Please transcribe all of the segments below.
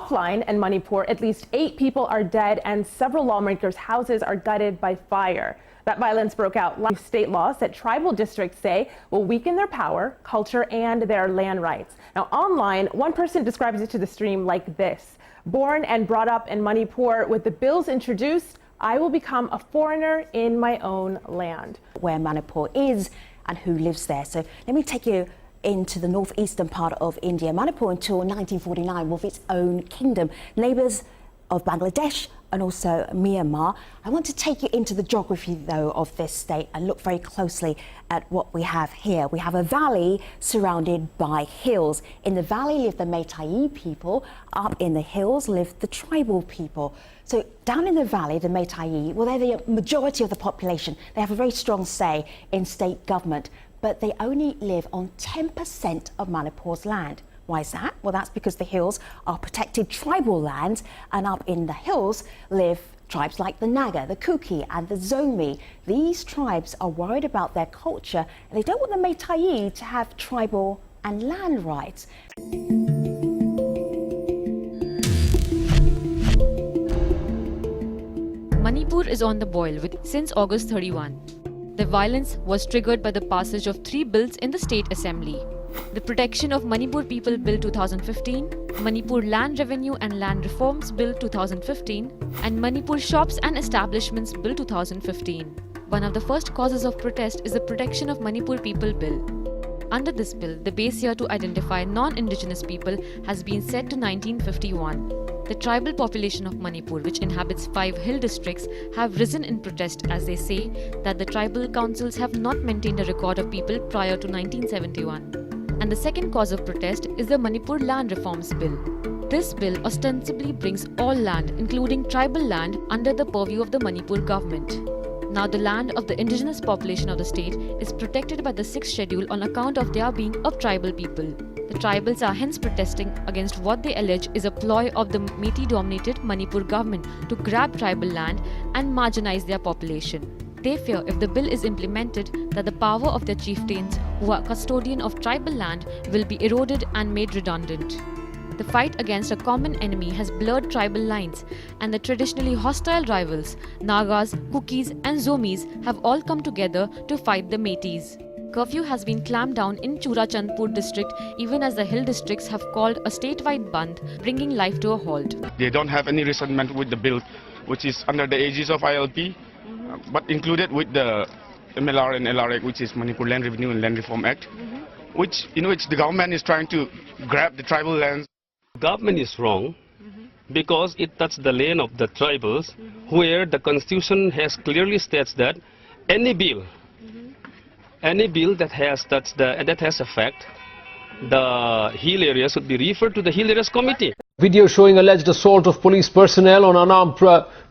offline in Manipur, at least 8 people are dead and several lawmakers' houses are gutted by fire. That violence broke out like state laws that tribal districts say will weaken their power, culture, and their land rights. Now, online, one person describes it to the stream like this: born and brought up in Manipur, with the bills introduced, I will become a foreigner in my own land. Where Manipur is and who lives there. So let me take you into the northeastern part of India. Manipur until 1949 was its own kingdom. Neighbours of Bangladesh and also Myanmar. I want to take you into the geography, though, of this state and look very closely at what we have here. We have a valley surrounded by hills. In the valley live the Meitei people. Up in the hills live the tribal people. So down in the valley, the Meitei, well, they're the majority of the population. They have a very strong say in state government, but they only live on 10% of Manipur's land. Why is that? Well, that's because the hills are protected tribal lands, and up in the hills live tribes like the Naga, the Kuki and the Zomi. These tribes are worried about their culture, and they don't want the Meitei to have tribal and land rights. Manipur is on the boil since August 31. The violence was triggered by the passage of 3 bills in the State Assembly. The Protection of Manipur People Bill 2015, Manipur Land Revenue and Land Reforms Bill 2015, and Manipur Shops and Establishments Bill 2015. One of the first causes of protest is the Protection of Manipur People Bill. Under this bill, the base year to identify non-indigenous people has been set to 1951. The tribal population of Manipur, which inhabits 5 hill districts, have risen in protest as they say that the tribal councils have not maintained a record of people prior to 1971. And the second cause of protest is the Manipur Land Reforms Bill. This bill ostensibly brings all land, including tribal land, under the purview of the Manipur government. Now, the land of the indigenous population of the state is protected by the 6th schedule on account of their being of tribal people. The tribals are hence protesting against what they allege is a ploy of the Meitei-dominated Manipur government to grab tribal land and marginalize their population. They fear if the bill is implemented that the power of their chieftains, who are custodian of tribal land, will be eroded and made redundant. The fight against a common enemy has blurred tribal lines, and the traditionally hostile rivals, Nagas, Kukis and Zomis, have all come together to fight the Meiteis. Curfew has been clamped down in Churachandpur district, even as the hill districts have called a statewide bandh, bringing life to a halt. They don't have any resentment with the bill, which is under the aegis of ILP, but included with the MLR and LRA, which is Manipur Land Revenue and Land Reform Act, which the government is trying to grab the tribal lands. Government is wrong because it touches the land of the tribals, where the constitution has clearly states that any bill that has effect, the hill area should be referred to the hill areas committee. Video showing alleged assault of police personnel on unarmed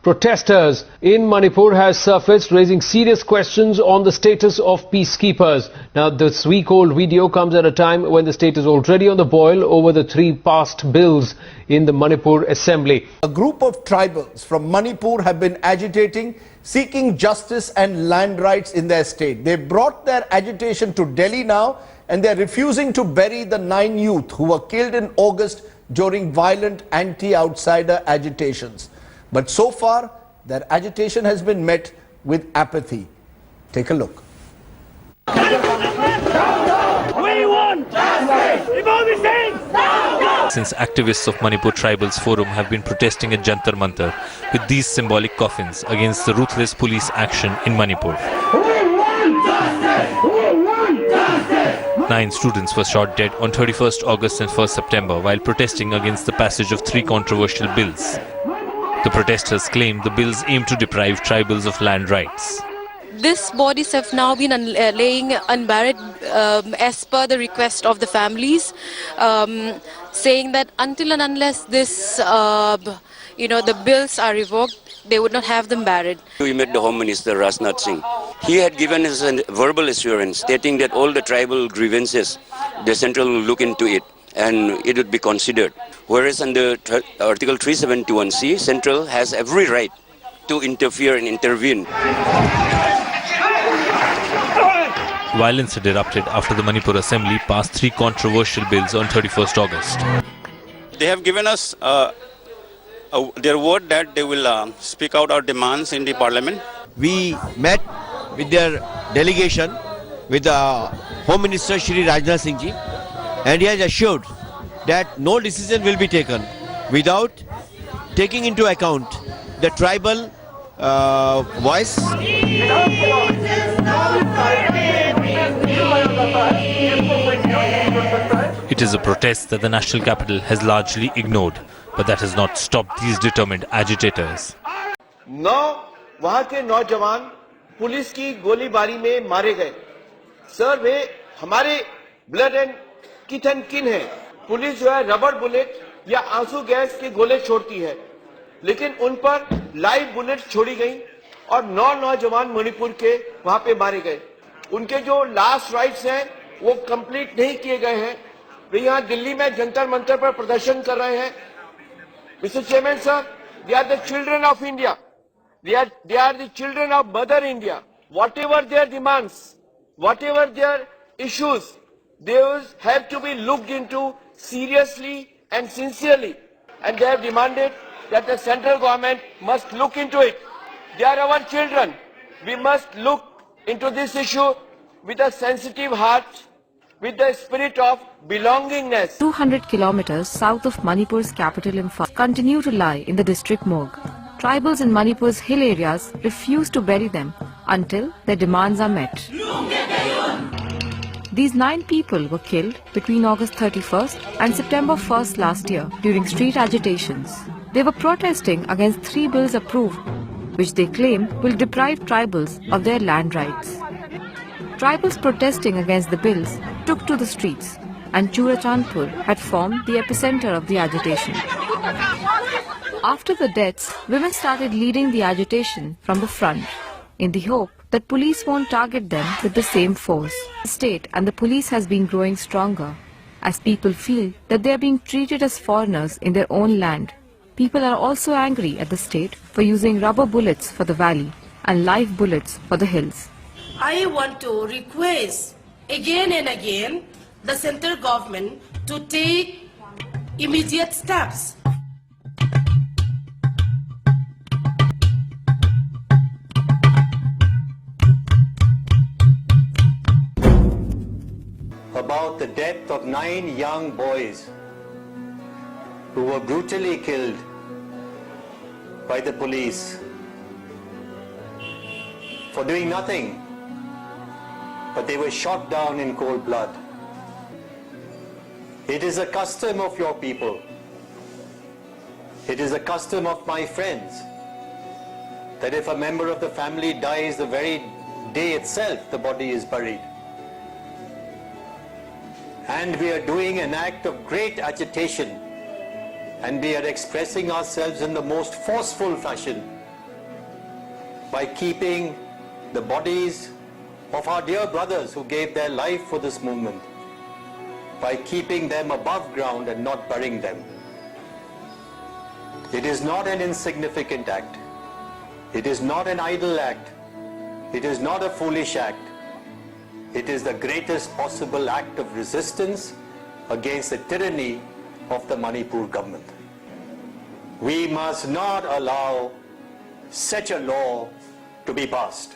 protesters in Manipur has surfaced, raising serious questions on the status of peacekeepers. Now, this week-old video comes at a time when the state is already on the boil over the 3 passed bills in the Manipur Assembly. A group of tribals from Manipur have been agitating, seeking justice and land rights in their state. They brought their agitation to Delhi now, and they're refusing to bury the 9 youth who were killed in August during violent anti-outsider agitations. But so far, their agitation has been met with apathy. Take a look. We want justice! Since activists of Manipur Tribals Forum have been protesting at JANTAN with these symbolic coffins against the ruthless police action in Manipur. 9 students were shot dead on 31st August and 1st September while protesting against the passage of 3 controversial bills. The protesters claim the bills aim to deprive tribals of land rights. These bodies have now been laying unburied as per the request of the families, saying that until and unless this, the bills are revoked, they would not have them buried. We met the Home Minister Rajnath Singh. He had given us a verbal assurance stating that all the tribal grievances, the central will look into it and it would be considered. Whereas under Article 371C, central has every right to interfere and intervene. Violence had erupted after the Manipur Assembly passed 3 controversial bills on 31st August. They have given us their word that they will speak out our demands in the parliament. We met with their delegation with Home Minister Shri Rajnath Singh ji, and he has assured that no decision will be taken without taking into account the tribal voice. It is a protest that the national capital has largely ignored, but that has not stopped these determined agitators. 9 वहां के नौजवान police की गोलीबारी में मारे गए। Sir वे हमारे blood and किथ एंड किन है। पुलिस जो है रबर बुलेट या आंसू गैस के गोले छोड़ती है, लेकिन उन पर लाइव बुलेट छोड़ी गई और 9 नौजवान मणिपुर के वहां पे मारे गए। उनके जो लास्ट राइट्स हैं वो कंप्लीट नहीं किए गए हैं। वे यहाँ दिल्ली में जंतर मंतर पर प्रदर्शन कर रहे हैं। Mister chairman sir, they are the children of India, they are the children of Mother India. Whatever their demands, whatever their issues, those have to be looked into seriously and sincerely. And they have demanded that the central government must look into it. They are our children. We must look into this issue with a sensitive heart, with the spirit of belongingness. 200 kilometers south of Manipur's capital Imphal continue to lie in the district morgue. Tribals in Manipur's hill areas refuse to bury them until their demands are met. These 9 people were killed between August 31st and September 1st last year during street agitations. They were protesting against 3 bills approved, which they claim will deprive tribals of their land rights. Tribals protesting against the bills took to the streets, and Churachandpur had formed the epicenter of the agitation. After the deaths, women started leading the agitation from the front, in the hope that police won't target them with the same force. The state and the police has been growing stronger, as people feel that they are being treated as foreigners in their own land. People are also angry at the state for using rubber bullets for the valley and live bullets for the hills. I want to request again and again the central government to take immediate steps. About the death of 9 young boys who were brutally killed by the police for doing nothing, but they were shot down in cold blood. It is a custom of your people. It is a custom of my friends that if a member of the family dies, the very day itself the body is buried. And we are doing an act of great agitation, and we are expressing ourselves in the most forceful fashion by keeping the bodies of our dear brothers who gave their life for this movement, by keeping them above ground and not burying them. It is not an insignificant act. It is not an idle act. It is not a foolish act. It is the greatest possible act of resistance against the tyranny of the Manipur government. We must not allow such a law to be passed.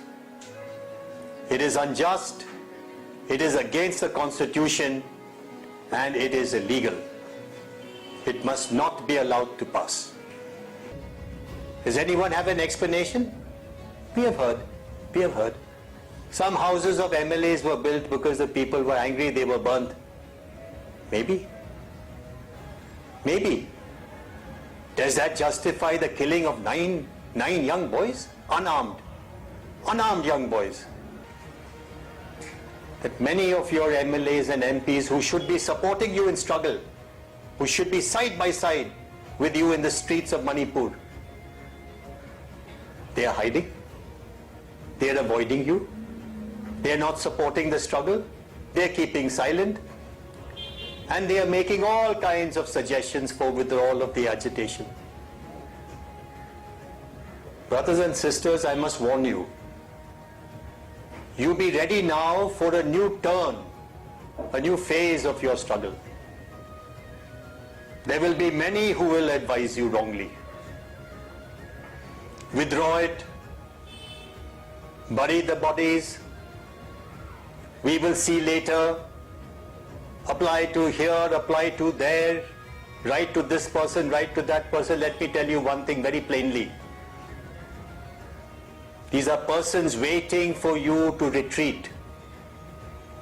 It is unjust, it is against the constitution, and it is illegal. It must not be allowed to pass. Does anyone have an explanation? We have heard. Some houses of MLAs were built because the people were angry, they were burnt. Maybe. Does that justify the killing of nine young boys? Unarmed young boys. That many of your MLAs and MPs who should be supporting you in struggle, who should be side by side with you in the streets of Manipur, they are hiding, they are avoiding you, they are not supporting the struggle, they are keeping silent, and they are making all kinds of suggestions for withdrawal of the agitation. Brothers and sisters, I must warn you, you be ready now for a new turn, a new phase of your struggle. There will be many who will advise you wrongly. withdraw it, bury the bodies. We will see later. Apply to here, apply to there, write to this person, write to that person. Let me tell you one thing very plainly. These are persons waiting for you to retreat.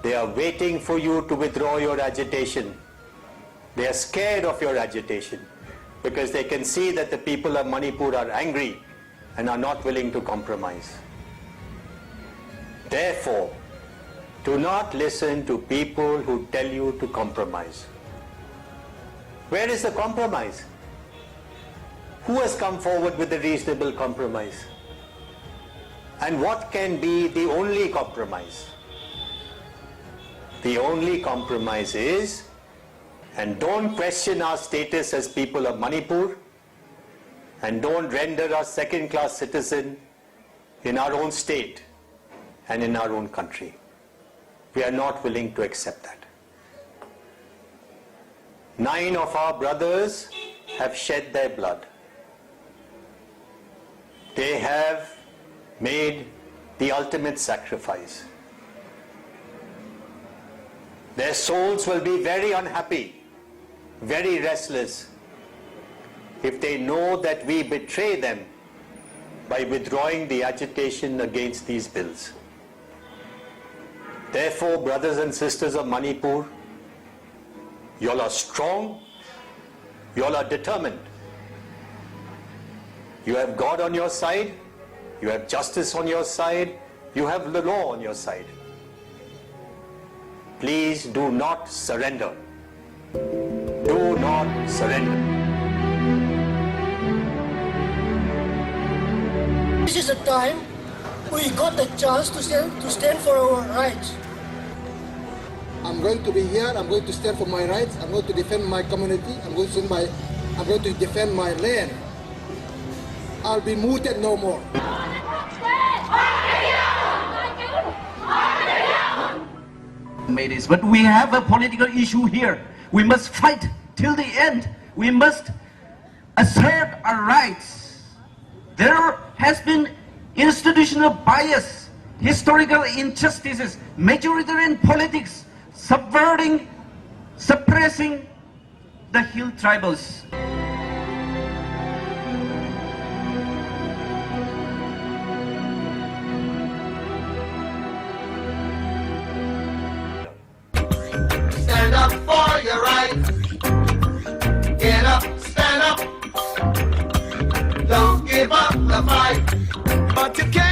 They are waiting for you to withdraw your agitation. They are scared of your agitation because they can see that the people of Manipur are angry and are not willing to compromise. Therefore, do not listen to people who tell you to compromise. Where is the compromise? Who has come forward with a reasonable compromise? And what can be the only compromise? The only compromise is, and don't question our status as people of Manipur, and don't render us second-class citizen in our own state and in our own country. We are not willing to accept that. 9 of our brothers have shed their blood. They have made the ultimate sacrifice. Their souls will be very unhappy, very restless, if they know that we betray them by withdrawing the agitation against these bills. Therefore, brothers and sisters of Manipur, you all are strong, you all are determined. You have God on your side, you have justice on your side, you have the law on your side. Please do not surrender. Do not surrender. This is a time we got the chance to stand for our rights. I'm going to be here, I'm going to stand for my rights, I'm going to defend my community, I'm going to defend my land. I'll be muted no more. But we have a political issue here. We must fight till the end. We must assert our rights. There has been institutional bias, historical injustices, majoritarian politics, subverting, suppressing the hill tribals. Stand up for your right. Get up, stand up. Don't give up the fight. But you can't.